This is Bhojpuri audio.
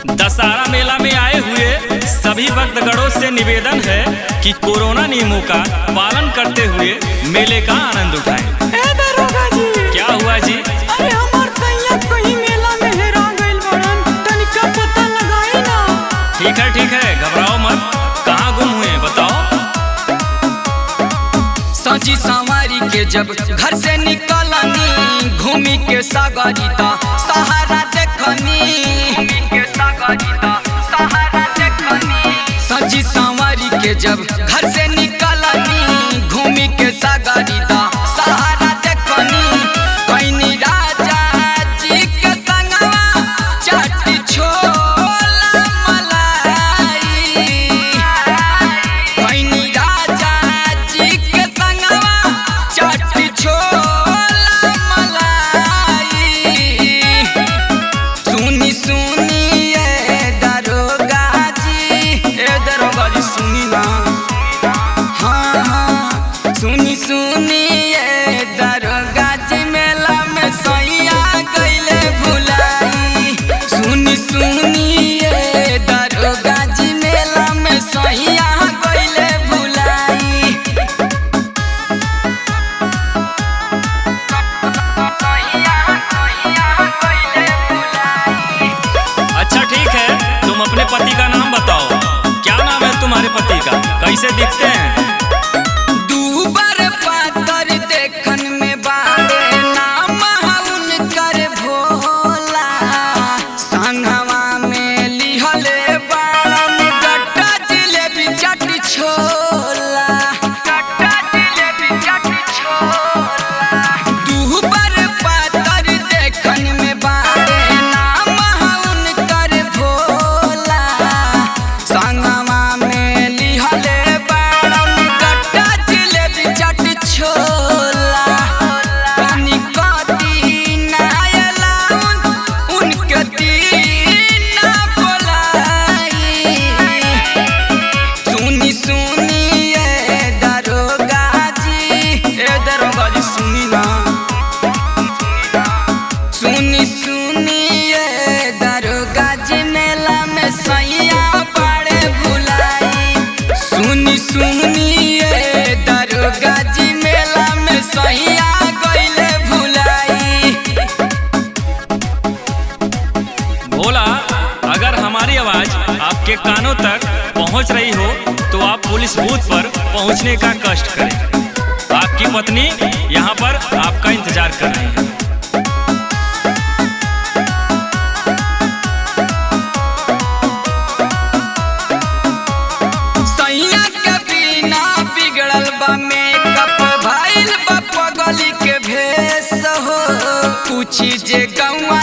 दशहरा मेला में आए हुए सभी भक्तगणों से निवेदन है कि कोरोना नियमों का पालन करते हुए मेले का आनंद उठाएं। क्या हुआ जी? अरे हमार सैया कहीं मेला में हेरा गइल बड़न, तनिका पता लगाई ना। ठीक है, घबराओ मत। कहाँ गुम हुए बताओ। सची संवारी के जब घर से निकलनी, घूमी के सागरिता सहारा देखनी, सची संवारी के जब घर से निकलनी, घूमी के सागरिता सहारा देखनी। कहीं राजा जी के संगवा चाटी छोला मलाई, कहीं राजा जी के संगवा चाटी छोला मलाई। सुनी सुनी ये दरोगा जी सुनी ना, हाँ सुनी सुनी ये दरोगा जी मेला में सैया गइले भुलाई। सुनी सुनी ये दरोगा जी मेला में सैया गइले भुलाई। अच्छा ठीक है, तुम अपने पति का नाम बताओ। क्या नाम है तुम्हारे पति का? कैसे दिखते हैं? दूबर पातर देखन में बारे, नाम उनकर भोला। संगवा में लिहले बारन गट्टा जिलेबी चट छोला, दूबर पातर देखन में बारे, नाम उनकर भोला। संगवा में लिहले बारन गट्टा जिलेबी चट छोला। कनिका दीना आयला उनके दीना बोलाई। सुनी सुनी ये दरोगा जी सुनी ना, सुनी सुनी ये दरोगा जी मेला में सैया बड़े भुलाई। सुनी सुनी ये दरोगा जी मेला में सैया गइले भुलाई। भोला, अगर हमारी आवाज आपके कानों तक पहुंच रही हो तो आप पुलिस बूथ पर पहुंचने का कष्ट करें। आपकी पत्नी यहां पर आपका इंतजार कर रही है। सैया के बिना बिगड़ल बा मेकअप, भइल बा पगली के भेष हो। पूछी जे गौआ